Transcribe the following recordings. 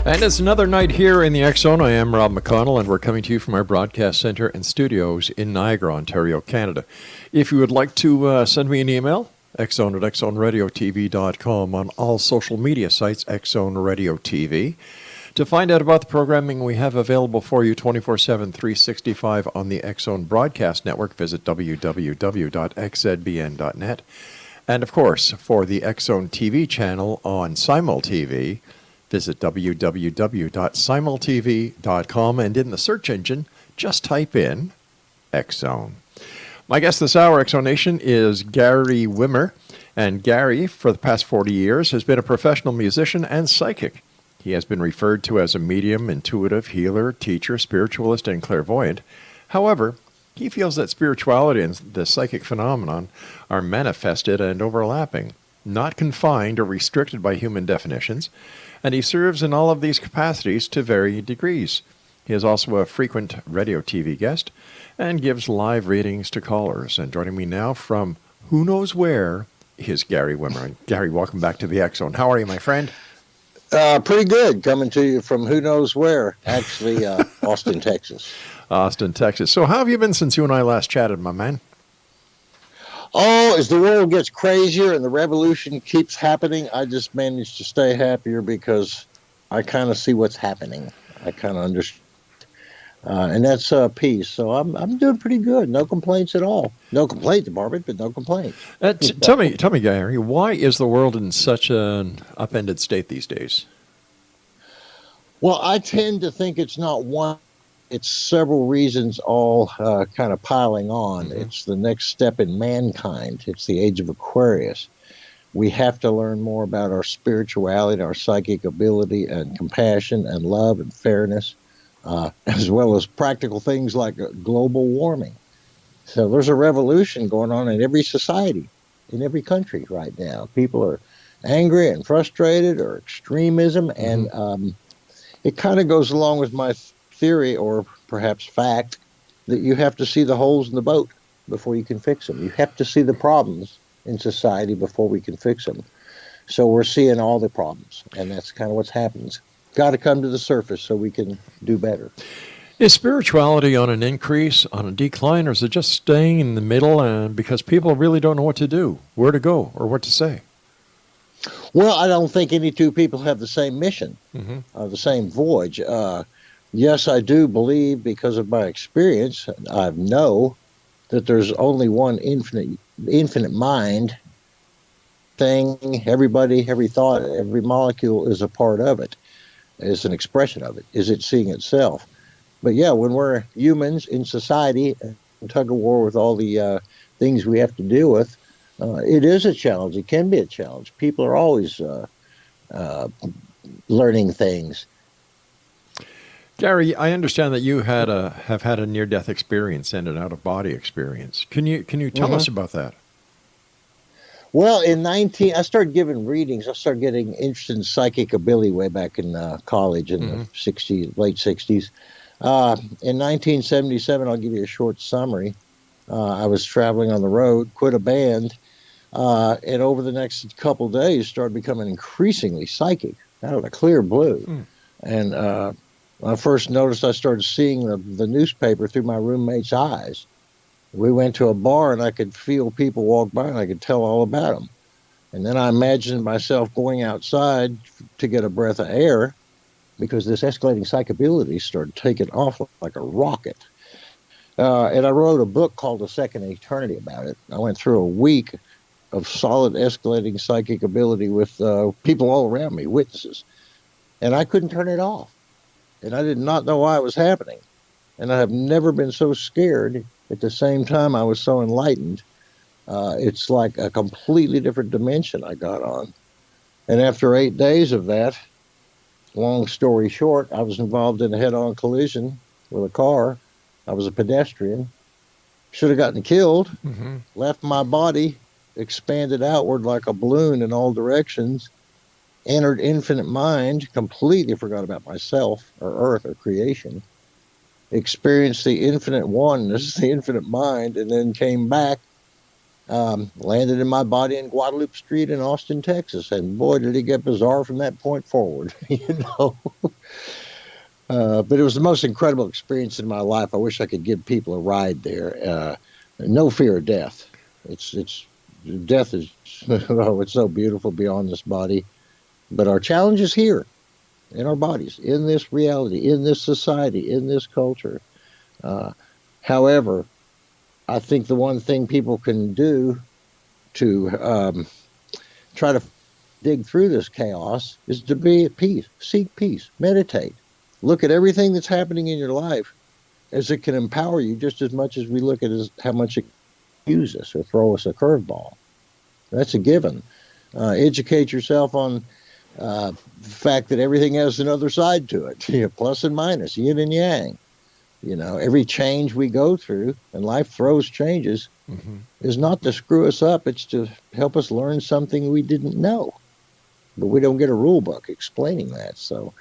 And it's another night here in the X Zone. I am Rob McConnell, and we're coming to you from our broadcast center and studios in Niagara, Ontario, Canada. If you would like to send me an email, xzone at xzoneradiotv.com, on all social media sites, Xzone Radio TV. To find out about the programming we have available for you 24/7, 365 on the X Zone Broadcast Network, visit www.xzbn.net. And of course, for the X Zone TV channel on SimulTV, visit www.simultv.com, and in the search engine, just type in X Zone. My guest this hour, X Zone Nation, is Gary WIMMER. And Gary, for the past 40 years, has been a professional musician and psychic. He has been referred to as a medium, intuitive, healer, teacher, spiritualist, and clairvoyant. However, he feels that spirituality and the psychic phenomenon are manifested and overlapping, not confined or restricted by human definitions, and he serves in all of these capacities to varying degrees. He is also a frequent radio TV guest and gives live readings to callers. And joining me now from who knows where is Gary WIMMER. Gary, welcome back to the X Zone. How are you, my friend? Pretty good, coming to you from who knows where, actually, Austin, Texas. Austin, Texas. So how have you been since you and I last chatted, my man? Oh, as the world gets crazier and the revolution keeps happening, I just managed to stay happier because I kind of see what's happening. I kind of understand. And that's peace. So I'm doing pretty good. No complaints at all. No complaint department, but no complaints. Tell me, Gary, why is the world in such an upended state these days? Well, I tend to think it's not one. It's several reasons all kind of piling on. Mm-hmm. It's the next step in mankind. It's the age of Aquarius. We have to learn more about our spirituality, our psychic ability, and compassion and love and fairness, as well as practical things like global warming. So there's a revolution going on in every society, in every country right now. People are angry and frustrated, or extremism, and it kind of goes along with my theory, or perhaps fact, that you have to see the holes in the boat before you can fix them. You have to see the problems in society before we can fix them. So we're seeing all the problems, and that's kind of what's happened. Got to come to the surface so we can do better. Is spirituality on an increase, on a decline, or is it just staying in the middle because people really don't know what to do, where to go, or what to say? Well, I don't think any two people have the same mission, the same voyage. Yes, I do believe, because of my experience, I know that there's only one infinite mind thing. Everybody, every thought, every molecule is a part of it, is an expression of it, is it seeing itself. But yeah, when we're humans in society, tug of war with all the things we have to deal with, it is a challenge. It can be a challenge. People are always learning things. Gary, I understand that you have had a near-death experience and an out-of-body experience. Can you tell us about that? Well, I started giving readings. I started getting interested in psychic ability way back in college in the late 60s. In 1977, I'll give you a short summary. I was traveling on the road, quit a band, and over the next couple days started becoming increasingly psychic out of the clear blue. And I first noticed I started seeing the newspaper through my roommate's eyes. We went to a bar, and I could feel people walk by, and I could tell all about them. And then I imagined myself going outside to get a breath of air, because this escalating psychic ability started taking off like a rocket. And I wrote a book called A Second Eternity about it. I went through a week of solid escalating psychic ability with people all around me, witnesses. And I couldn't turn it off. And I did not know why it was happening. And I have never been so scared. At the same time, I was so enlightened. It's like a completely different dimension I got on. And after 8 days of that, long story short, I was involved in a head-on collision with a car. I was a pedestrian. Should have gotten killed. Left my body, expanded outward like a balloon in all directions. Entered infinite mind, completely forgot about myself or earth or creation, experienced the infinite oneness, the infinite mind, and then came back Landed in my body in Guadalupe Street in Austin, Texas, and boy, did it get bizarre from that point forward. But it was the most incredible experience in my life. I wish I could give people a ride there. No fear of death. It's death is oh, it's so beautiful beyond this body. But our challenge is here in our bodies, in this reality, in this society, in this culture. Uh, However, I think the one thing people can do to try to dig through this chaos is to be at peace, seek peace, meditate, look at everything that's happening in your life as it can empower you just as much as we look at how much it can use us or throw us a curveball. That's a given. Educate yourself on the fact that everything has another side to it, plus and minus, yin and yang. Every change we go through, and life throws changes, is not to screw us up. It's to help us learn something we didn't know. But we don't get a rule book explaining that. So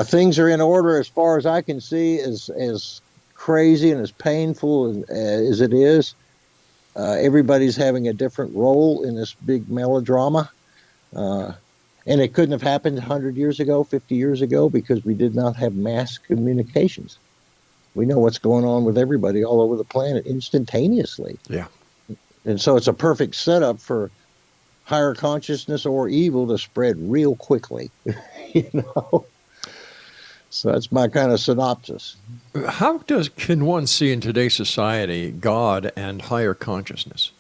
things are in order as far as I can see, as crazy and as painful as it is. Everybody's having a different role in this big melodrama. And it couldn't have happened 100 years ago, 50 years ago, because we did not have mass communications. We know what's going on with everybody all over the planet instantaneously. Yeah. And so it's a perfect setup for higher consciousness or evil to spread real quickly. So that's my kind of synopsis. How can one see in today's society God and higher consciousness?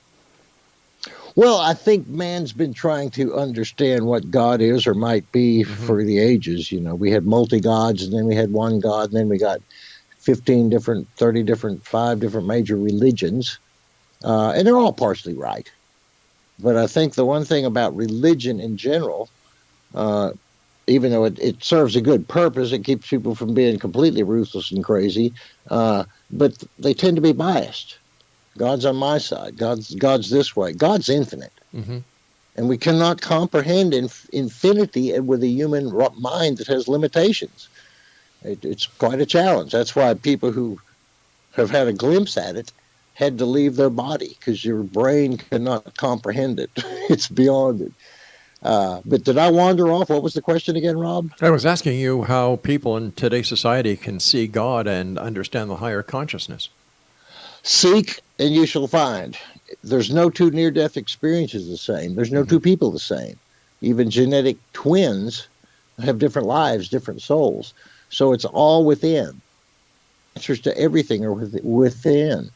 Well, I think man's been trying to understand what God is or might be for the ages. We had multi-gods, and then we had one God, and then we got 15 different, 30 different, 5 different major religions. And they're all partially right. But I think the one thing about religion in general, even though it serves a good purpose, it keeps people from being completely ruthless and crazy, but they tend to be biased. God's on my side. God's this way. God's infinite. And we cannot comprehend infinity with a human mind that has limitations. It's quite a challenge. That's why people who have had a glimpse at it had to leave their body, because your brain cannot comprehend it. It's beyond it. But did I wander off? What was the question again, Rob? I was asking you how people in today's society can see God and understand the higher consciousness. Seek and you shall find. There's no two near-death experiences the same. There's no two people the same. Even genetic twins have different lives, different souls. So it's all within. Answers to everything are within.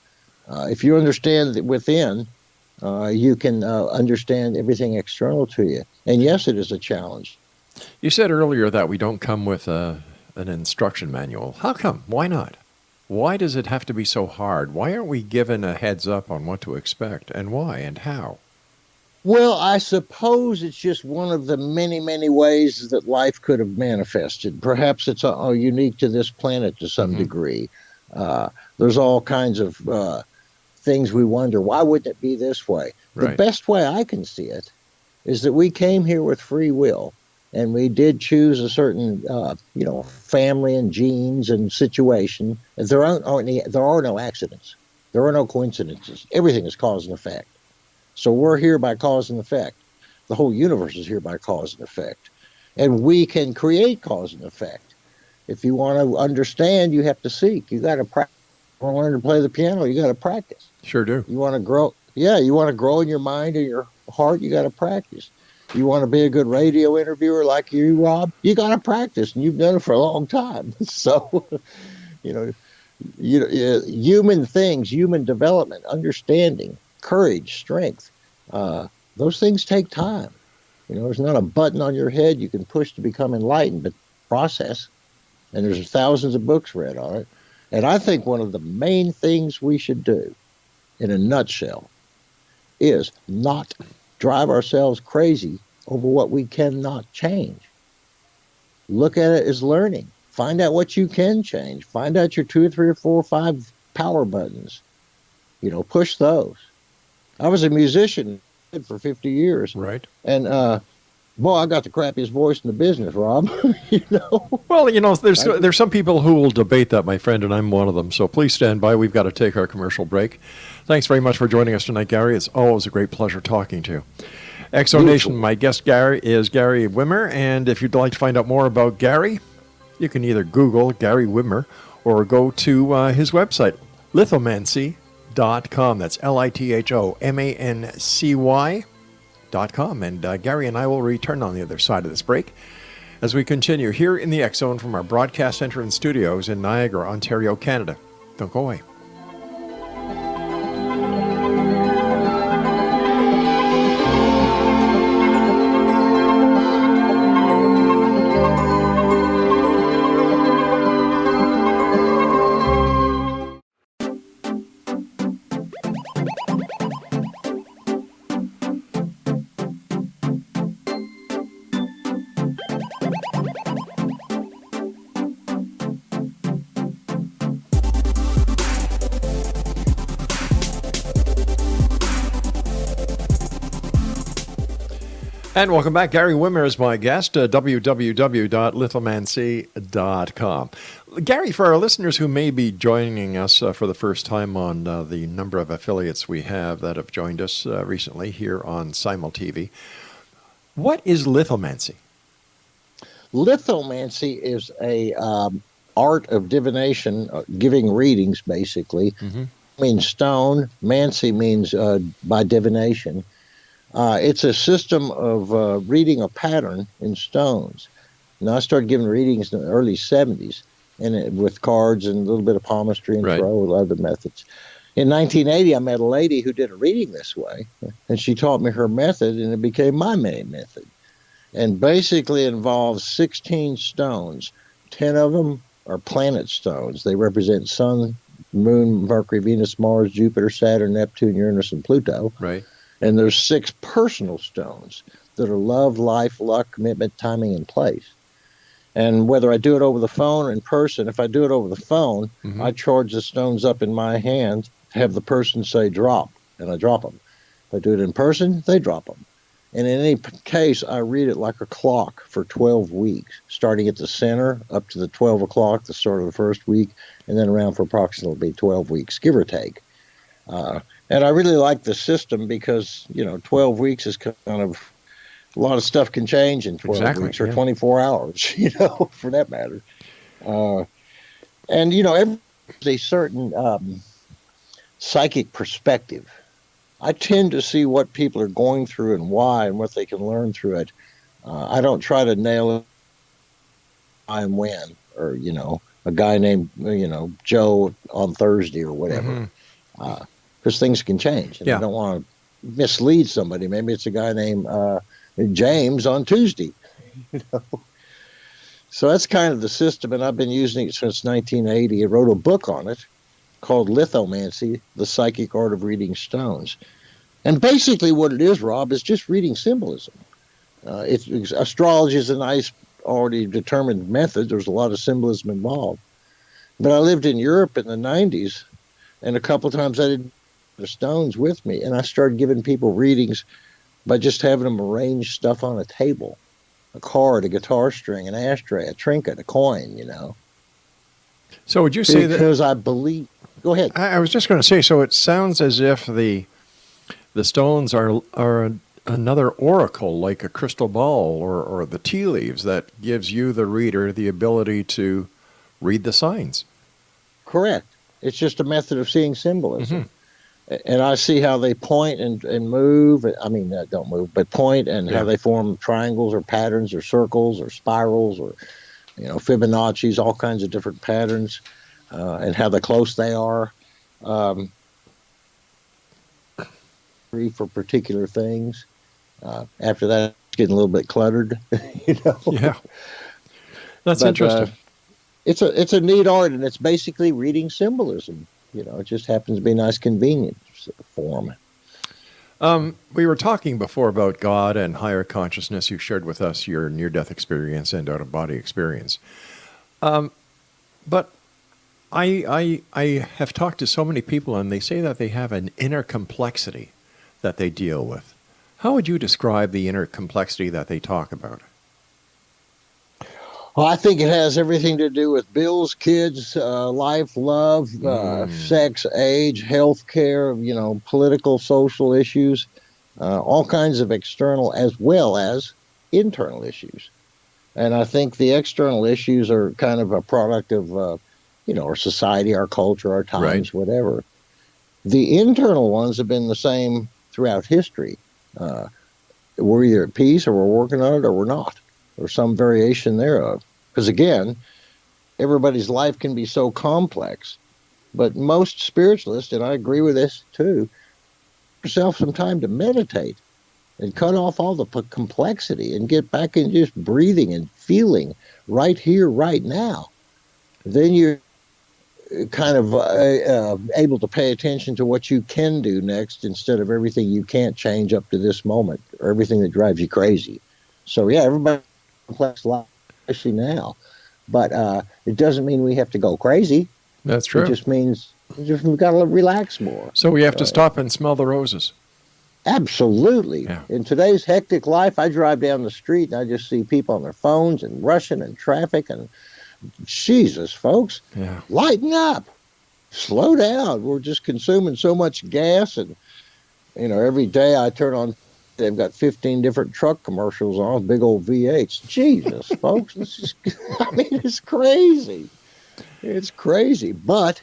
If you understand that within, you can understand everything external to you. And yes, it is a challenge. You said earlier that we don't come with an instruction manual. How come? Why not? Why does it have to be so hard? Why aren't we given a heads up on what to expect, and why and how? Well, I suppose it's just one of the many, many ways that life could have manifested. Perhaps it's unique to this planet to some degree. There's all kinds of things we wonder, why wouldn't it be this way? Right. The best way I can see it is that we came here with free will, and we did choose a certain, family and genes and situation. There are no accidents. There are no coincidences. Everything is cause and effect. So we're here by cause and effect. The whole universe is here by cause and effect. And we can create cause and effect. If you want to understand, you have to seek. You got to practice. You want to learn to play the piano, you got to practice. Sure do. You want to grow. Yeah, you want to grow in your mind and your heart, you got to practice. You want to be a good radio interviewer like you, Rob, you got to practice, and you've done it for a long time. So, human things, human development, understanding, courage, strength, those things take time. There's not a button on your head you can push to become enlightened, but process. And there's thousands of books read on it. And I think one of the main things we should do, in a nutshell, is not drive ourselves crazy over what we cannot change. Look at it as learning. Find out what you can change. Find out your 2 or 3 or 4 or 5 power buttons. Push those. I was a musician for 50 years. Right. And Boy, I got the crappiest voice in the business, Rob. you know, Well, there's I just, there's some people who will debate that, my friend, and I'm one of them. So please stand by. We've got to take our commercial break. Thanks very much for joining us tonight, Gary. It's always a great pleasure talking to you. Exo Nation, mutual. my guest Gary is Gary Wimmer, and if you'd like to find out more about Gary, you can either Google Gary Wimmer or go to his website, lithomancy.com. That's lithomancy.com. And Gary and I will return on the other side of this break as we continue here in the X Zone from our broadcast center and studios in Niagara, Ontario, Canada. Don't go away. And welcome back. Gary Wimmer is my guest, www.lithomancy.com. Gary, for our listeners who may be joining us for the first time on the number of affiliates we have that have joined us recently here on Simul TV, what is lithomancy? Lithomancy is a art of divination, giving readings, basically. Mm-hmm. Means stone. Mancy means by divination. It's a system of reading a pattern in stones. Now, I started giving readings in the early 70s with cards and a little bit of palmistry and throw with other methods. In 1980, I met a lady who did a reading this way, and she taught me her method, and it became my main method. And basically involves 16 stones. 10 of them are planet stones. They represent Sun, Moon, Mercury, Venus, Mars, Jupiter, Saturn, Neptune, Uranus, and Pluto. Right. And there's 6 personal stones that are love, life, luck, commitment, timing, and place. And whether I do it over the phone or in person, if I do it over the phone, Mm-hmm. I charge the stones up in my hand, have the person say drop, and I drop them. If I do it in person, they drop them. And in any case, I read it like a clock for 12 weeks, starting at the center up to the 12 o'clock, the start of the first week, and then around for approximately 12 weeks, give or take. And I really like the system because, 12 weeks is kind of a lot of stuff can change in 12 weeks or 24 hours, for that matter. And, there's a certain psychic perspective. I tend to see what people are going through and why and what they can learn through it. I don't try to nail it and when, or, a guy named, Joe on Thursday or whatever. Because things can change. And I don't want to mislead somebody. Maybe it's a guy named James on Tuesday. So that's kind of the system, and I've been using it since 1980. I wrote a book on it called Lithomancy, The Psychic Art of Reading Stones. And basically what it is, Rob, is just reading symbolism. Astrology is a nice, already determined method. There's a lot of symbolism involved. But I lived in Europe in the 90s, and a couple of times I did the stones with me, and I started giving people readings by just having them arrange stuff on a table, a card, a guitar string, an ashtray, a trinket, a coin, So would you say that? Because I believe. Go ahead. I was just going to say. So it sounds as if the stones are another oracle, like a crystal ball or the tea leaves that gives you, the reader, the ability to read the signs. Correct. It's just a method of seeing symbolism. And I see how they point and move. I mean, don't move, but point, and how they form triangles or patterns or circles or spirals or, Fibonacci's, all kinds of different patterns, and how close they are for particular things. After that, it's getting a little bit cluttered, Yeah, that's interesting. It's a neat art, and it's basically reading symbolism. It just happens to be a nice convenience form. We were talking before about God and higher consciousness. You shared with us your near-death experience and out-of-body experience. But I have talked to so many people, and they say that they have an inner complexity that they deal with. How would you describe the inner complexity that they talk about? Well, I think it has everything to do with bills, kids, life, love, sex, age, health care, political, social issues, all kinds of external as well as internal issues. And I think the external issues are kind of a product of, our society, our culture, our Right. times, whatever. The internal ones have been the same throughout history. We're either at peace or we're working on it or we're not, or some variation thereof. Because again, everybody's life can be so complex. But most spiritualists, and I agree with this too, give yourself some time to meditate and cut off all the complexity and get back in just breathing and feeling right here, right now. Then you're kind of able to pay attention to what you can do next instead of everything you can't change up to this moment or everything that drives you crazy. So yeah, everybody has a complex life, especially now. But it doesn't mean we have to go crazy. That's true. It just means we've got to relax more. So we have to stop and smell the roses. Absolutely. Yeah. In today's hectic life, I drive down the street and I just see people on their phones and rushing and traffic and Jesus, folks, lighten up, slow down. We're just consuming so much gas. And, every day I turn on, they've got 15 different truck commercials on, big old V8s. Jesus, folks, it's crazy. It's crazy. But,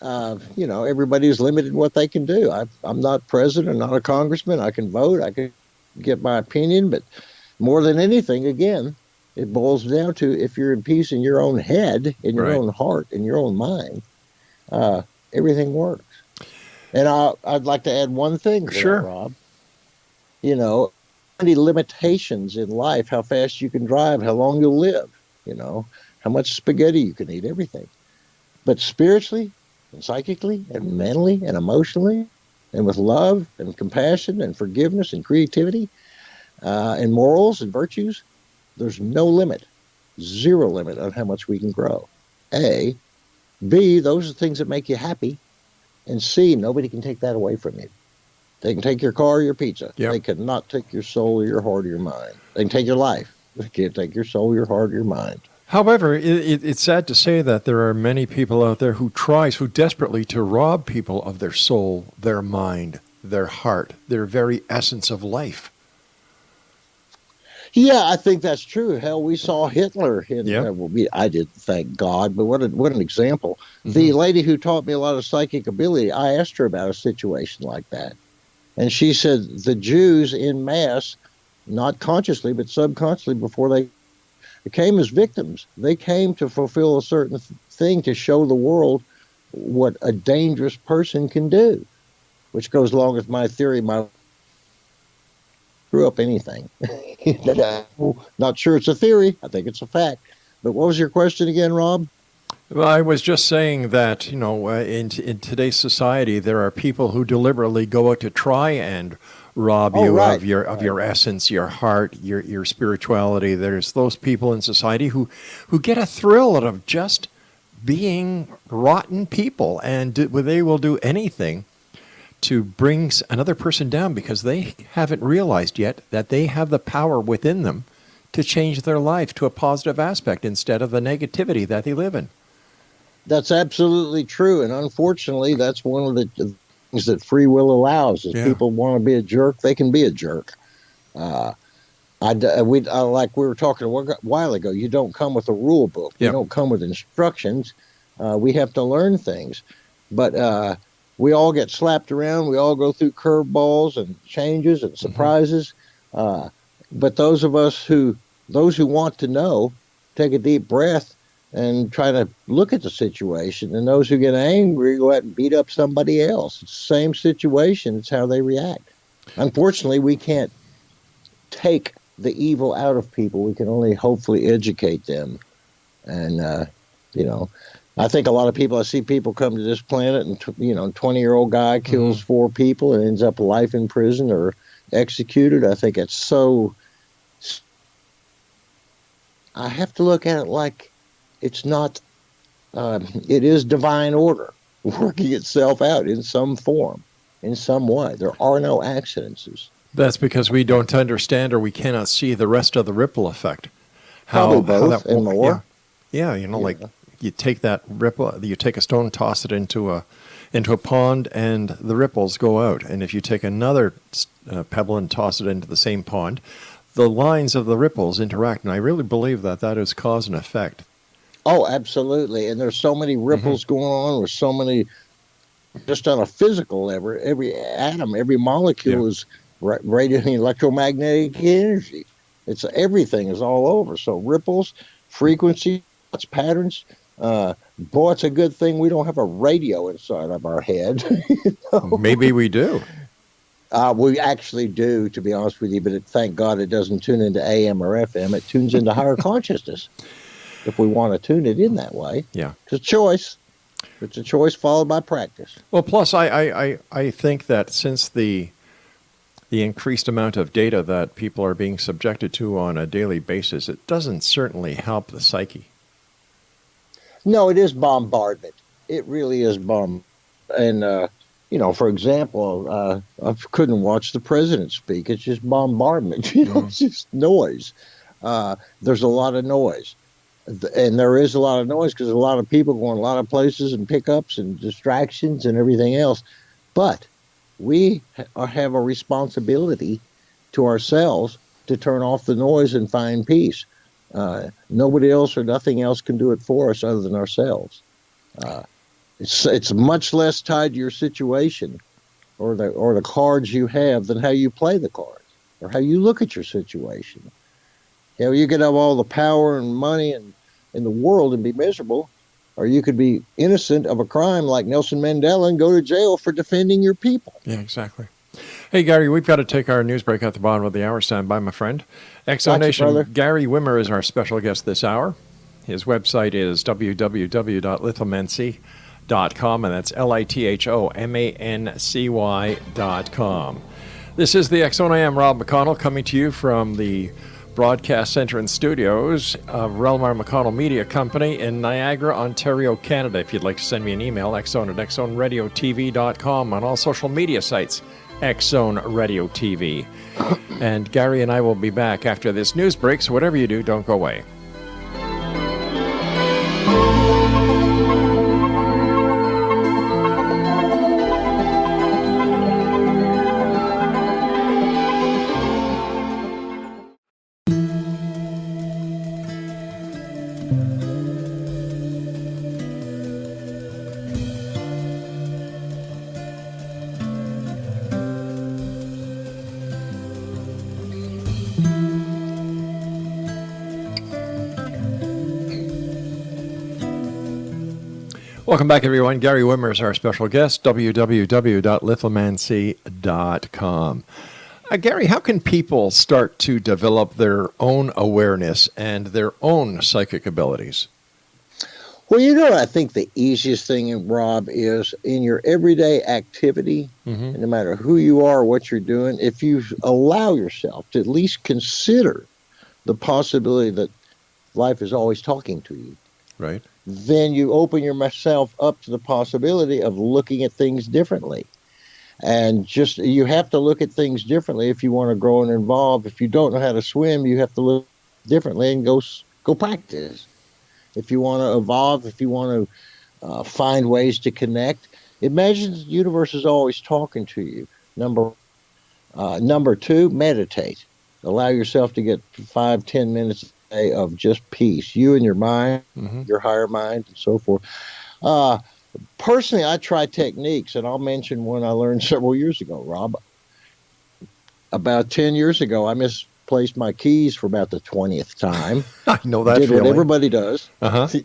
everybody's limited what they can do. I'm not president, not a congressman. I can vote. I can get my opinion. But more than anything, again, it boils down to if you're in peace in your own head, in your own heart, in your own mind, everything works. And I'd like to add one thing to that, Rob. Any limitations in life, how fast you can drive, how long you'll live, how much spaghetti you can eat, everything. But spiritually and psychically and mentally and emotionally and with love and compassion and forgiveness and creativity and morals and virtues, there's no limit, zero limit on how much we can grow. A. B, those are things that make you happy. And C, nobody can take that away from you. They can take your car or your pizza. Yep. They cannot take your soul or your heart or your mind. They can take your life. They can't take your soul, your heart, or your mind. However, it's sad to say that there are many people out there who desperately to rob people of their soul, their mind, their heart, their very essence of life. Yeah, I think that's true. Hell, we saw Hitler. I didn't, thank God, but what an example. Mm-hmm. The lady who taught me a lot of psychic ability, I asked her about a situation like that. And she said the Jews in mass, not consciously, but subconsciously, before they came as victims, they came to fulfill a certain thing to show the world what a dangerous person can do, which goes along with my theory, screw up anything. Not sure it's a theory. I think it's a fact. But what was your question again, Rob? Well, I was just saying that, in today's society, there are people who deliberately go out to try and rob you of your essence, your heart, your spirituality. There's those people in society who get a thrill out of just being rotten people, and they will do anything to bring another person down because they haven't realized yet that they have the power within them to change their life to a positive aspect instead of the negativity that they live in. That's absolutely true. And unfortunately, that's one of the things that free will allows. If people want to be a jerk, they can be a jerk. Like we were talking a while ago, you don't come with a rule book. You don't come with instructions. We have to learn things. But we all get slapped around. We all go through curveballs and changes and surprises. Mm-hmm. But those who want to know, take a deep breath and try to look at the situation. And those who get angry go out and beat up somebody else. It's the same situation. It's how they react. Unfortunately, we can't take the evil out of people. We can only hopefully educate them. And, I think a lot of people, I see people come to this planet and, 20-year-old guy kills 4 people and ends up life in prison or executed. I think it's so, I have to look at it like it's not, it is divine order working itself out in some form, in some way. There are no accidents. That's because we don't understand or we cannot see the rest of the ripple effect. Probably both and more. Yeah, like you take that ripple, you take a stone, toss it into a pond, and the ripples go out. And if you take another pebble and toss it into the same pond, the lines of the ripples interact. And I really believe that is cause and effect. Oh, absolutely. And there's so many ripples going on. There's so many, just on a physical level, every atom, every molecule is radiating electromagnetic energy. It's everything is all over. So ripples, frequency, patterns. Boy, it's a good thing we don't have a radio inside of our head. Maybe we do. We actually do, to be honest with you, but thank God it doesn't tune into AM or FM. It tunes into higher consciousness if we want to tune it in that way. Yeah. It's a choice. It's a choice followed by practice. Well, plus I think that since the increased amount of data that people are being subjected to on a daily basis, it doesn't certainly help the psyche. No, it is bombardment. It really is bomb. And, for example, I couldn't watch the president speak. It's just bombardment. It's just noise. There's a lot of noise. And there is a lot of noise because a lot of people going a lot of places and pickups and distractions and everything else. But we have a responsibility to ourselves to turn off the noise and find peace. Nobody else or nothing else can do it for us other than ourselves. It's much less tied to your situation or the cards you have than how you play the cards or how you look at your situation. You could have all the power and money in the world and be miserable, or you could be innocent of a crime like Nelson Mandela and go to jail for defending your people. Yeah, exactly. Hey, Gary, we've got to take our news break at the bottom of the hour. Stand by, my friend. Nation, Gary Wimmer is our special guest this hour. His website is www.lithomancy.com, and that's lithomancy.com. This is the X Zone. I am Rob McConnell, coming to you from the Broadcast Center and Studios of Relmar McConnell Media Company in Niagara, Ontario, Canada. If you'd like to send me an email, xzone@xzoneradiotv.com, on all social media sites, X-Zone Radio TV. And Gary and I will be back after this news break, so whatever you do, don't go away. Welcome back, everyone. Gary Wimmer is our special guest, www.lithomancy.com. Gary, how can people start to develop their own awareness and their own psychic abilities? Well, I think the easiest thing, Rob, is in your everyday activity, and no matter who you are or what you're doing, if you allow yourself to at least consider the possibility that life is always talking to you. Right. Then you open yourself up to the possibility of looking at things differently. And you have to look at things differently if you want to grow and evolve. If you don't know how to swim, you have to look differently and go practice. If you want to evolve, if you want to find ways to connect, imagine the universe is always talking to you. Number two, meditate. Allow yourself to get 5-10 minutes of just peace, you and your mind, your higher mind, and so forth. Personally, I try techniques, and I'll mention one I learned several years ago, Rob. About 10 years ago, I misplaced my keys for about the 20th time. I know that feeling. What everybody does.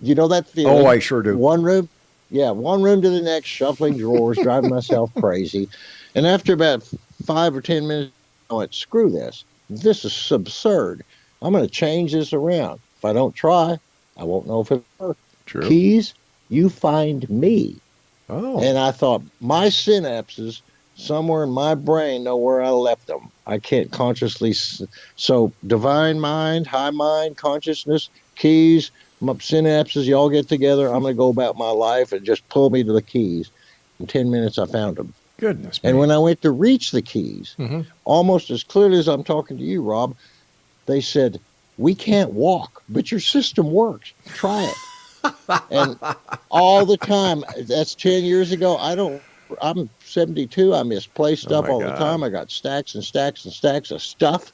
You know that feeling? Oh, I sure do. One room to the next, shuffling drawers, driving myself crazy. And after about 5 or 10 minutes, I went, screw this. This is absurd. I'm going to change this around. If I don't try, I won't know if it works. True. Keys, you find me. Oh. And I thought, my synapses somewhere in my brain know where I left them. I can't consciously. So divine mind, high mind, consciousness, keys, my synapses, you all get together. I'm going to go about my life and just pull me to the keys. In 10 minutes, I found them. Goodness me. And when I went to reach the keys, almost as clearly as I'm talking to you, Rob, they said, "We can't walk, but your system works. Try it." And all the time, that's 10 years ago. I'm 72. I misplace Oh stuff my all the God. time. I got stacks and stacks and stacks of stuff.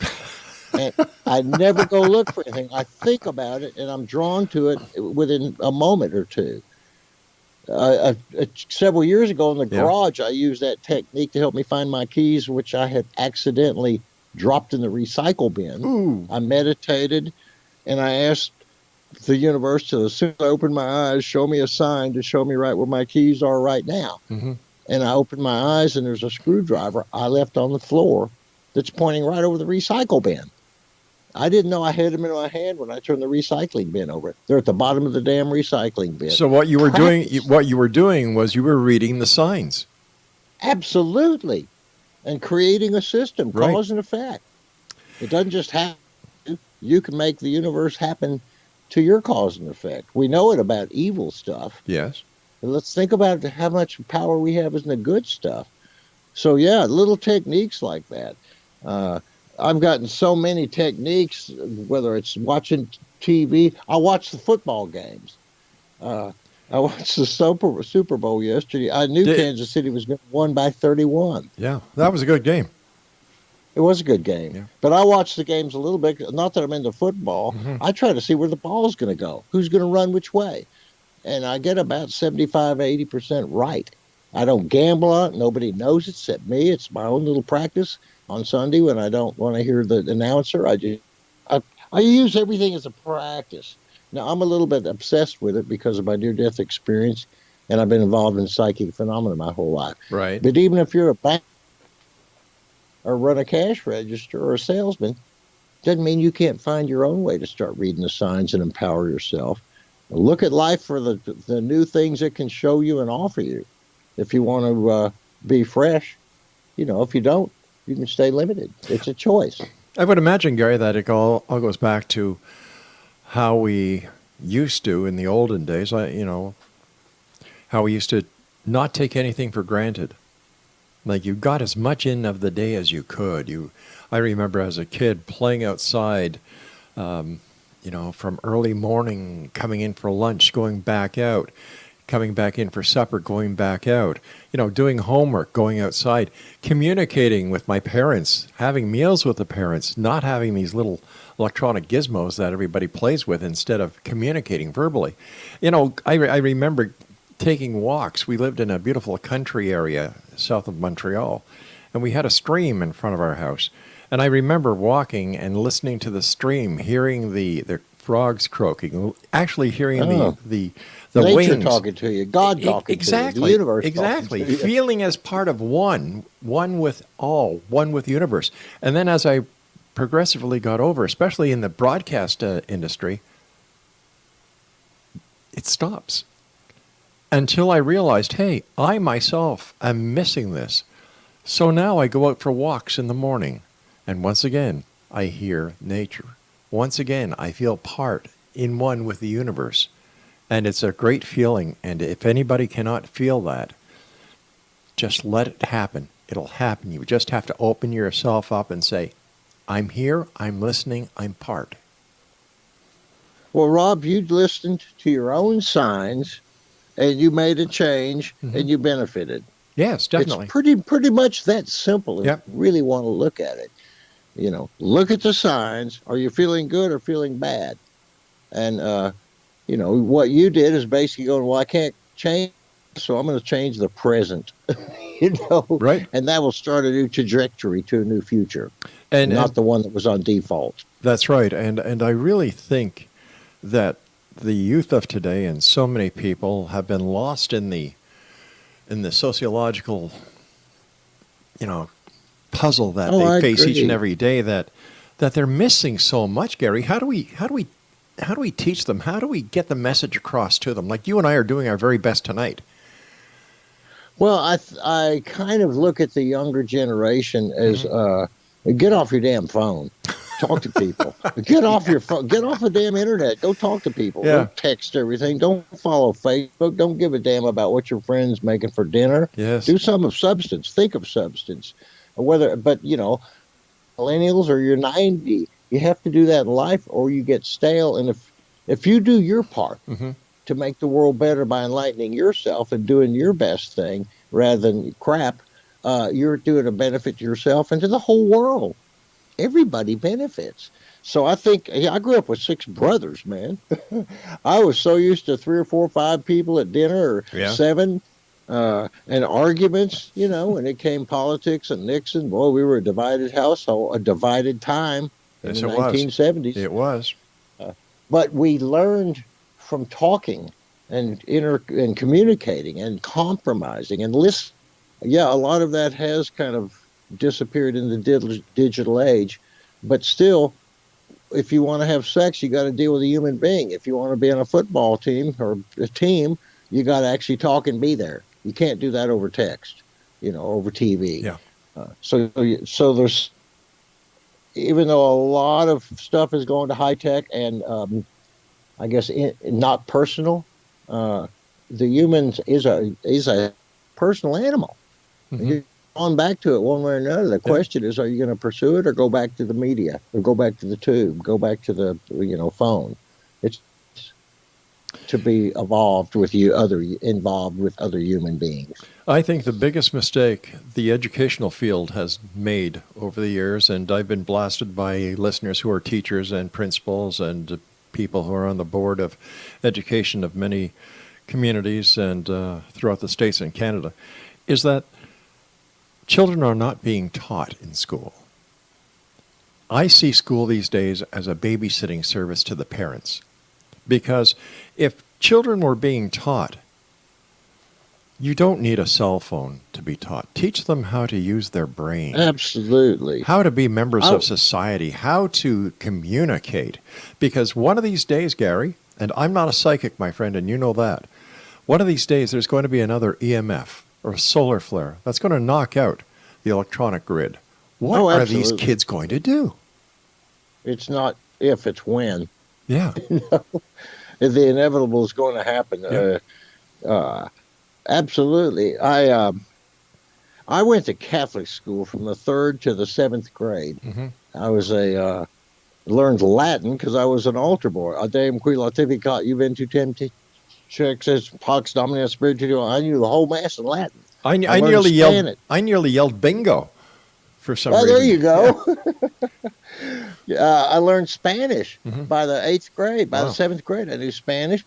And I never go look for anything. I think about it and I'm drawn to it within a moment or two. Several years ago in the Yeah. garage, I used that technique to help me find my keys, which I had accidentally dropped in the recycle bin. Ooh. I meditated and I asked the universe to, as soon as I opened my eyes, show me a sign to show me right where my keys are right now. And I opened my eyes and there's a screwdriver I left on the floor that's pointing right over the recycle bin. I didn't know I had them in my hand when I turned the recycling bin over. They're at the bottom of the damn recycling bin. So what you were doing was you were reading the signs. Absolutely. And creating a system, Right. cause and effect. It doesn't just happen. You can make the universe happen to your cause and effect. We know it about evil stuff. Yes. But let's think about how much power we have in the good stuff. So yeah, little techniques like that. I've gotten so many techniques, whether it's watching TV. I watch the football games. I watched the Super Bowl yesterday. I knew Kansas City was going to win by 31. Yeah, that was a good game. It was a good game. Yeah. But I watch the games a little bit. Not that I'm into football. I try to see where the ball's going to go, who's going to run which way. And I get about 75, 80% right. I don't gamble on it. Nobody knows it except me. It's my own little practice on Sunday when I don't want to hear the announcer. I use everything as a practice. Now, I'm a little bit obsessed with it because of my near-death experience, and I've been involved in psychic phenomena my whole life. Right. But even if you're a bank or run a cash register or a salesman, doesn't mean you can't find your own way to start reading the signs and empower yourself. Look at life for the new things it can show you and offer you. If you want to be fresh, if you don't, you can stay limited. It's a choice. I would imagine, Gary, that it all goes back to how we used to in the olden days, how we used to not take anything for granted. Like you got as much in of the day as you could. I remember as a kid playing outside, from early morning, coming in for lunch, going back out, coming back in for supper, going back out, doing homework, going outside, communicating with my parents, having meals with the parents, not having these little electronic gizmos that everybody plays with instead of communicating verbally. I remember taking walks. We lived in a beautiful country area south of Montreal, and we had a stream in front of our house. And I remember walking and listening to the stream, hearing the frogs croaking, actually hearing the nature wings talking to you, God talking to you, the universe exactly, talking to you. feeling as part of one with all, one with the universe. And then as I progressively got over, especially in the broadcast industry, it stops. Until I realized, hey, I myself am missing this. So now I go out for walks in the morning, and once again, I hear nature. Once again, I feel part in one with the universe. And it's a great feeling, and if anybody cannot feel that, just let it happen. It'll happen. You just have to open yourself up and say, I'm here, I'm listening, I'm part. Well, Rob, you listened to your own signs, and you made a change, and you benefited. Yes, definitely. It's pretty much that simple if Yep. you really want to look at it. Look at the signs. Are you feeling good or feeling bad? And, what you did is basically going, well, I can't change, so I'm going to change the present, Right. And that will start a new trajectory to a new future, And not the one that was on default. That's right. And I really think that the youth of today and so many people have been lost in the sociological, puzzle that they face each and every day that they're missing so much, Gary. How do we teach them? How do we get the message across to them? Like you and I are doing our very best tonight. Well, I kind of look at the younger generation as get off your damn phone. Talk to people. Get off your phone. Get off the damn internet. Go talk to people. Yeah. Don't text everything. Don't follow Facebook. Don't give a damn about what your friend's making for dinner. Yes. Do some of substance. Think of substance. But millennials or you're 90, you have to do that in life or you get stale. And if you do your part Mm-hmm. to make the world better by enlightening yourself and doing your best thing rather than crap, you're doing a benefit to yourself and to the whole world. Everybody benefits. So I think I grew up with 6 brothers, man. I was so used to 3 or 4 or 5 people at dinner or Yeah. 7 and arguments, when it came politics and Nixon. Boy, we were a divided household, a divided time in Yes, the it was. 1970s. It was. But we learned from talking and communicating and compromising and listening. Yeah, a lot of that has kind of disappeared in the digital age, but still, if you want to have sex, you got to deal with a human being. If you want to be on a football team or a team, you got to actually talk and be there. You can't do that over text, over TV. Yeah. So there's, even though a lot of stuff is going to high tech and I guess not personal, the humans is a personal animal. Mm-hmm. You're going back to it one way or another. The question is, are you going to pursue it or go back to the media or go back to the tube, go back to the phone? It's to be involved with other human beings. I think the biggest mistake the educational field has made over the years, and I've been blasted by listeners who are teachers and principals and people who are on the board of education of many communities and throughout the States and Canada, is that children are not being taught in school. I see school these days as a babysitting service to the parents. Because if children were being taught, you don't need a cell phone to be taught. Teach them how to use their brain. Absolutely. How to be members of society, how to communicate. Because one of these days, Gary, and I'm not a psychic, my friend, and you know that, one of these days there's going to be another EMF or a solar flare that's going to knock out the electronic grid. What are these kids going to do? It's not if, it's when. Yeah. The inevitable is going to happen. Yeah. Absolutely. I went to Catholic school from the 3rd to the 7th grade. Mm-hmm. I was learned Latin because I was an altar boy. Adeum qui latificat juventutem says Pax Domini Spiritu. I knew the whole mass in Latin. I nearly yelled bingo for some reason. There you go. I learned Spanish by the 8th grade. By the 7th grade, I knew Spanish.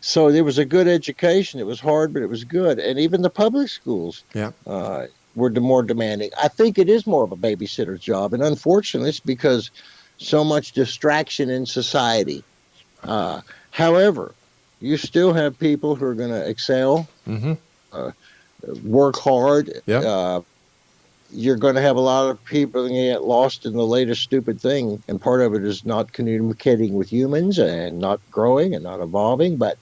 So there was a good education. It was hard, but it was good. And even the public schools were more demanding. I think it is more of a babysitter's job. And unfortunately, it's because so much distraction in society. However, you still have people who are going to excel, work hard. Yeah. You're going to have a lot of people that get lost in the latest stupid thing. And part of it is not communicating with humans and not growing and not evolving. But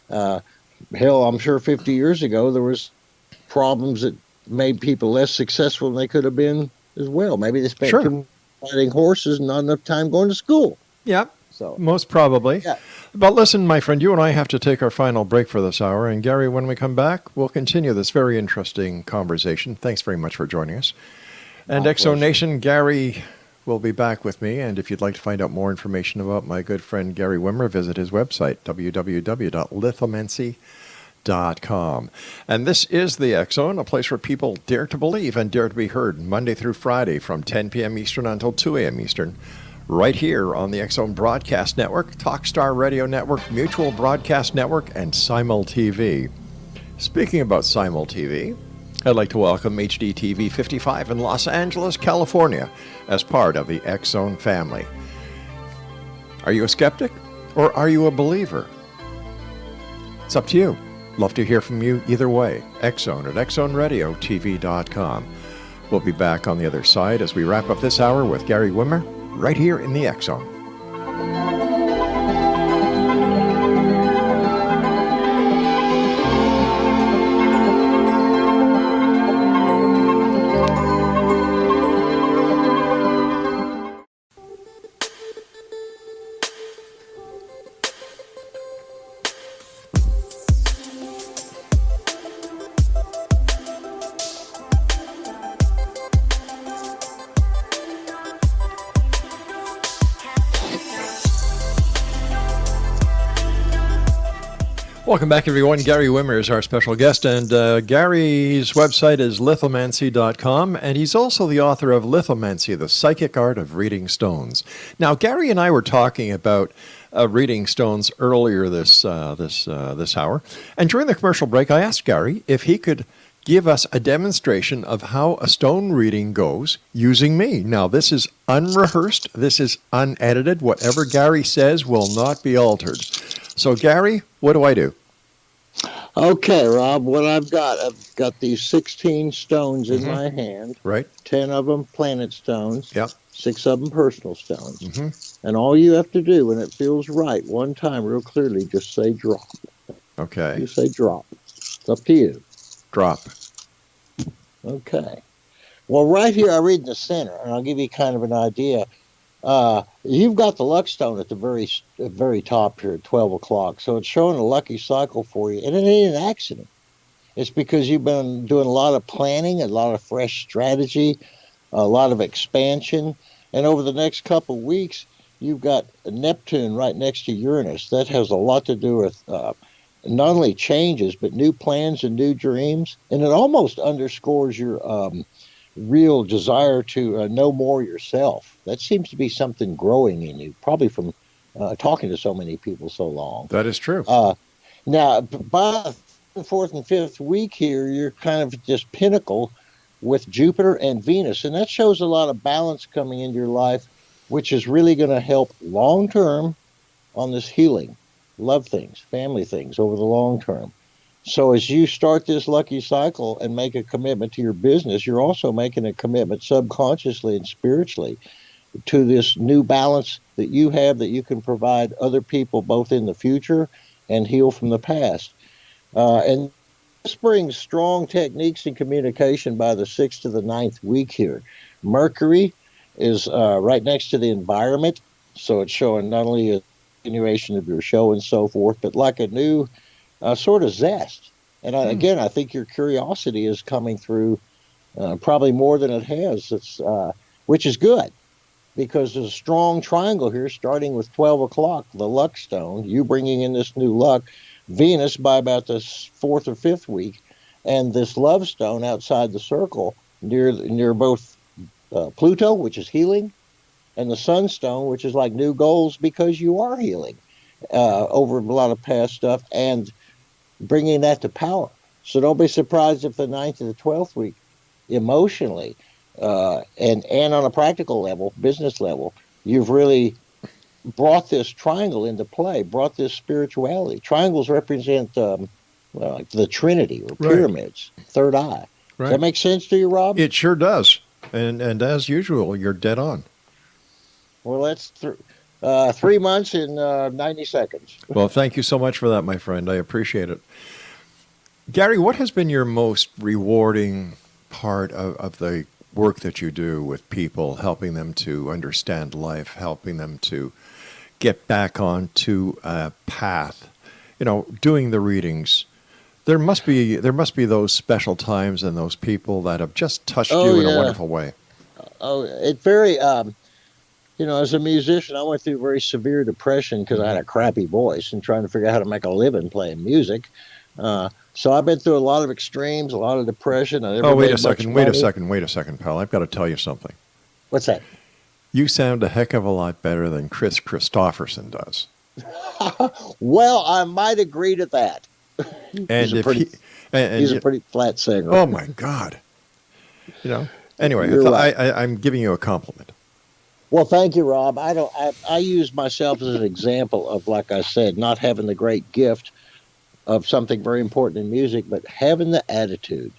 hell, I'm sure 50 years ago, there was problems that made people less successful than they could have been as well. Maybe they spent too much riding horses and not enough time going to school. Yeah. So most probably. Yeah. But listen, my friend, you and I have to take our final break for this hour. And Gary, when we come back, we'll continue this very interesting conversation. Thanks very much for joining us. And Exo Nation, Gary will be back with me. And if you'd like to find out more information about my good friend Gary Wimmer, visit his website, www.lithomancy.com. And this is the X Zone, a place where people dare to believe and dare to be heard, Monday through Friday from 10 p.m. Eastern until 2 a.m. Eastern. Right here on the X Zone Broadcast Network, Talkstar Radio Network, Mutual Broadcast Network, and Simul TV. Speaking about Simul TV, I'd like to welcome HDTV 55 in Los Angeles, California, as part of the X Zone family. Are you a skeptic or are you a believer? It's up to you. Love to hear from you either way. X Zone at xzoneradiotv.com. We'll be back on the other side as we wrap up this hour with Gary Wimmer, right here in the X Zone. Welcome back, everyone. Gary Wimmer is our special guest, and Gary's website is lithomancy.com, and he's also the author of Lithomancy, The Psychic Art of Reading Stones. Now, Gary and I were talking about reading stones earlier this hour, and during the commercial break, I asked Gary if he could give us a demonstration of how a stone reading goes using me. Now, this is unrehearsed. This is unedited. Whatever Gary says will not be altered. So, Gary, what do I do? Okay, Rob, I've got these 16 stones in my hand. Right. 10 of them planet stones. Yep. 6 of them personal stones. And all you have to do when it feels right, one time real clearly, just say drop. Okay. You say drop. It's up to you. Drop. Okay. Well, right here, I read in the center, and I'll give you kind of an idea. You've got the luck stone at the very top here at 12 o'clock, so it's showing a lucky cycle for you, and it ain't an accident. It's because you've been doing a lot of planning, a lot of fresh strategy, a lot of expansion, and over the next couple of weeks, you've got Neptune right next to Uranus. That has a lot to do with not only changes, but new plans and new dreams, and it almost underscores your real desire to know more yourself. That seems to be something growing in you, probably from talking to so many people so long. That is true. Now, by the 4th and 5th week here, you're kind of just pinnacle with Jupiter and Venus, and that shows a lot of balance coming into your life, which is really going to help long-term on this healing, love things, family things over the long term. So as you start this lucky cycle and make a commitment to your business, you're also making a commitment subconsciously and spiritually to this new balance that you have that you can provide other people both in the future and heal from the past. And this brings strong techniques in communication by the 6th to the 9th week here. Mercury is right next to the environment, so it's showing not only a continuation of your show and so forth, but like a new sort of zest. And again, I think your curiosity is coming through probably more than it has, which is good, because there's a strong triangle here starting with 12 o'clock, the luck stone, you bringing in this new luck, Venus by about the 4th or 5th week, and this love stone outside the circle near both Pluto, which is healing, and the sunstone, which is like new goals because you are healing over a lot of past stuff and bringing that to power. So don't be surprised if the 9th and the 12th week, emotionally and on a practical level, business level, you've really brought this triangle into play, brought this spirituality. Triangles represent like the Trinity or pyramids, third eye. Right. Does that make sense to you, Rob? It sure does. And as usual, you're dead on. Well, that's 3 months in 90 seconds. Well, thank you so much for that, my friend. I appreciate it. Gary, what has been your most rewarding part of the work that you do with people, helping them to understand life, helping them to get back onto a path? You know, doing the readings. There must be those special times and those people that have just touched you in a wonderful way. Oh, it very, as a musician, I went through very severe depression because I had a crappy voice and trying to figure out how to make a living playing music. So I've been through a lot of extremes, a lot of depression. Wait a second, pal. I've got to tell you something. What's that? You sound a heck of a lot better than Chris Christopherson does. Well, I might agree to that. And he's a pretty flat singer. Oh my God! Anyway, I'm giving you a compliment. Well, thank you, Rob. I use myself as an example of, like I said, not having the great gift of something very important in music, but having the attitude,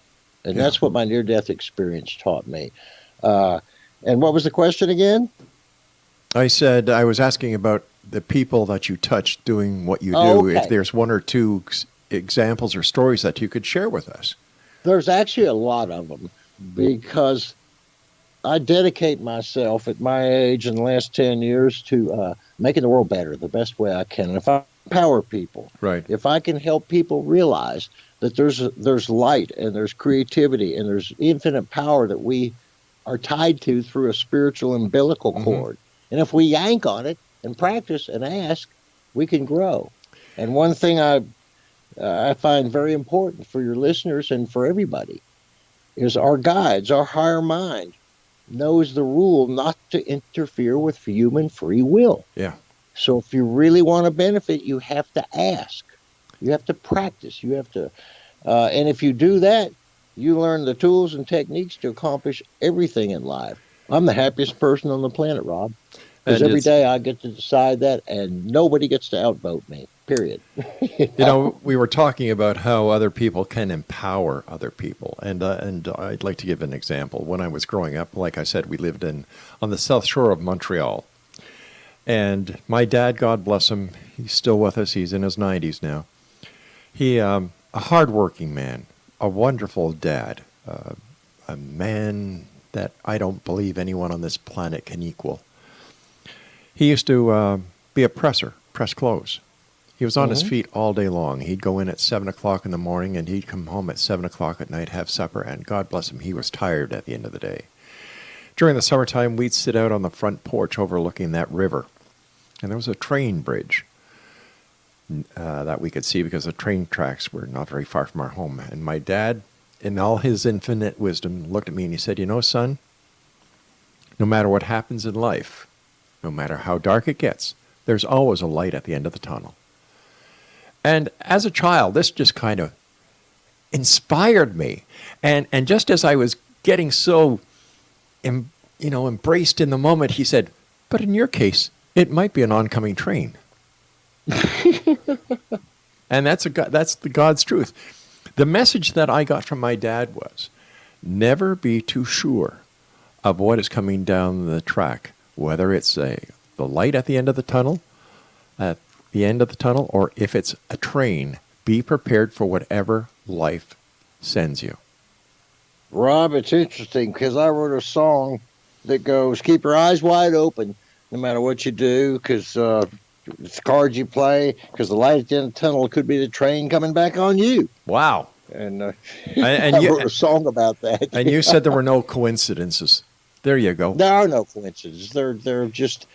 and that's what my near-death experience taught me. And what was the question again? I said I was asking about the people that you touch doing what you do. Okay. If there's one or two examples or stories that you could share with us. There's actually a lot of them, because I dedicate myself at my age in the last 10 years to making the world better the best way I can. And if I empower people, right, if I can help people realize that there's light and there's creativity and there's infinite power that we are tied to through a spiritual umbilical cord. And if we yank on it and practice and ask, we can grow. And one thing I I find very important for your listeners and for everybody is our guides, our higher mind knows the rule not to interfere with human free will. Yeah. So if you really want to benefit, you have to ask. You have to practice. You have to, and if you do that, you learn the tools and techniques to accomplish everything in life. I'm the happiest person on the planet, Rob, because And every it's, day I get to decide that, and nobody gets to outvote me. Period. we were talking about how other people can empower other people, and I'd like to give an example. When I was growing up, like I said, we lived on the south shore of Montreal, and my dad, God bless him, he's still with us. He's in his 90s now. He, a hardworking man, a wonderful dad, a man that I don't believe anyone on this planet can equal. He used to be a presser, press clothes. He was on his feet all day long. He'd go in at 7 o'clock in the morning, and he'd come home at 7 o'clock at night, have supper, and God bless him, he was tired at the end of the day. During the summertime, we'd sit out on the front porch overlooking that river, and there was a train bridge that we could see because the train tracks were not very far from our home. And my dad, in all his infinite wisdom, looked at me and he said, "You know, son, no matter what happens in life, no matter how dark it gets, there's always a light at the end of the tunnel." And as a child, this just kind of inspired me. And just as I was getting so, embraced in the moment, he said, "But in your case, it might be an oncoming train." And that's the God's truth. The message that I got from my dad was, never be too sure of what is coming down the track, whether it's the light at the end of the tunnel, or if it's a train. Be prepared for whatever life sends you. Rob, it's interesting because I wrote a song that goes, "Keep your eyes wide open no matter what you do, because it's the cards you play, because the light at the end of the tunnel could be the train coming back on you." Wow. And, And I you, wrote a song about that. and you said there were no coincidences. There you go. There are no coincidences. They're just,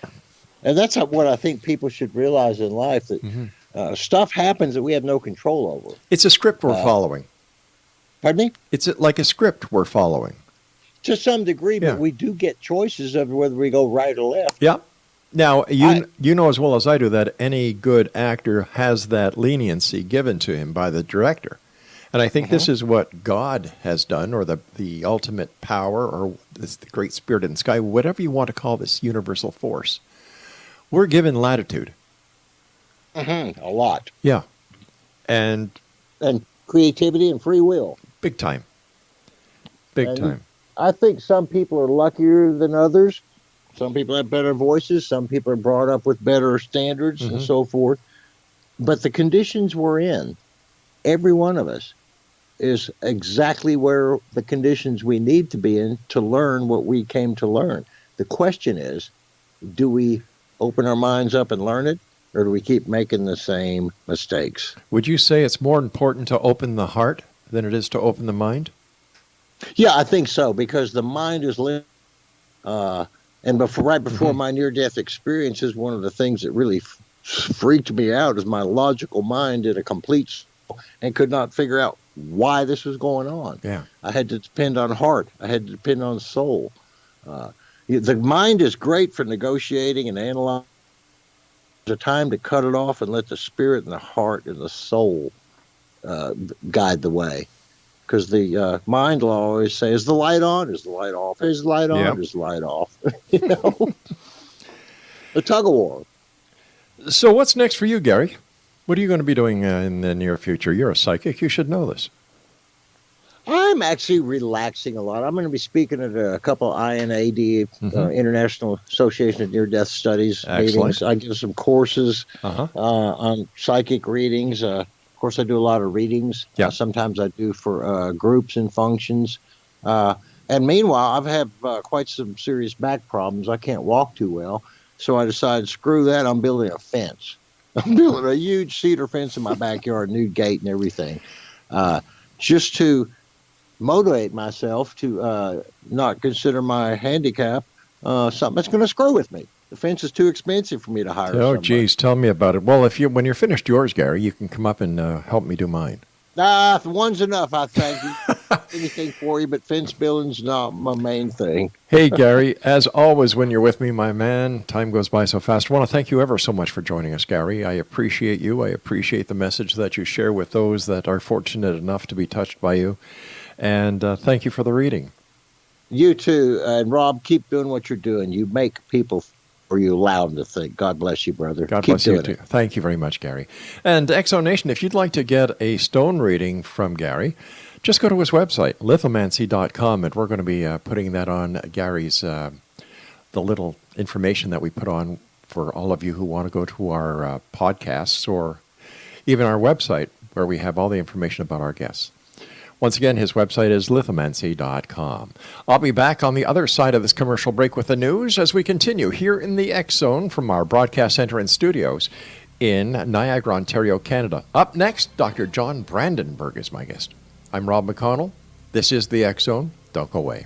and that's what I think people should realize in life, that stuff happens that we have no control over. It's a script we're following. Pardon me? It's like a script we're following. To some degree, Yeah. but we do get choices of whether we go right or left. Yeah. Now, you know as well as I do that any good actor has that leniency given to him by the director. And I think this is what God has done, or the ultimate power, or the great spirit in the sky, whatever you want to call this universal force. We're given latitude. A lot. Yeah. And Creativity and free will. big time. Big time. I think some people are luckier than others. Some people have better voices. Some people are brought up with better standards and so forth. But the conditions we're in, every one of us, is exactly where the conditions we need to be in to learn what we came to learn. The question is, do we open our minds up and learn it, or do we keep making the same mistakes? Would you say it's more important to open the heart than it is to open the mind? Yeah, I think so, because the mind is limited. And right before my near-death experiences, one of the things that really freaked me out is my logical mind did a complete circle and could not figure out why this was going on. Yeah. I had to depend on heart. I had to depend on soul. The mind is great for negotiating and analyzing. There's a time to cut it off and let the spirit and the heart and the soul guide the way. Because the mind will always say, "Is the light on? Is the light off? Is the light on? Yep. Is the light off?" The tug of war. So what's next for you, Gary? What are you going to be doing in the near future? You're a psychic. You should know this. I'm actually relaxing a lot. I'm going to be speaking at a couple INAD, International Association of Near-Death Studies meetings. I give some courses on psychic readings. Of course, I do a lot of readings. Yeah. Sometimes I do for groups and functions. And meanwhile, I've had quite some serious back problems. I can't walk too well. So I decided, screw that, I'm building a fence. I'm building a huge cedar fence in my backyard, new gate and everything, just to motivate myself to not consider my handicap something that's going to screw with me. The fence is too expensive for me to hire Oh, somebody. geez, tell me about it. Well, when you're finished yours, Gary, you can come up and help me do mine. One's enough, I think. Anything for you, but fence building's not my main thing. Hey, Gary, as always, when you're with me, my man, time goes by so fast. I want to thank you ever so much for joining us, Gary. I appreciate you. I appreciate the message that you share with those that are fortunate enough to be touched by you. And thank you for the reading. You too. And Rob, keep doing what you're doing. You make people for you allow them to think. God bless you, brother. God keep bless you doing too. it. Thank you very much, Gary. And Exo Nation, if you'd like to get a stone reading from Gary, just go to his website, lithomancy.com, and we're going to be putting that on Gary's, the little information that we put on for all of you who want to go to our podcasts or even our website where we have all the information about our guests. Once again, his website is lithomancy.com. I'll be back on the other side of this commercial break with the news as we continue here in the X Zone from our broadcast center and studios in Niagara, Ontario, Canada. Up next, Dr. John Brandenburg is my guest. I'm Rob McConnell. This is the X Zone. Don't go away.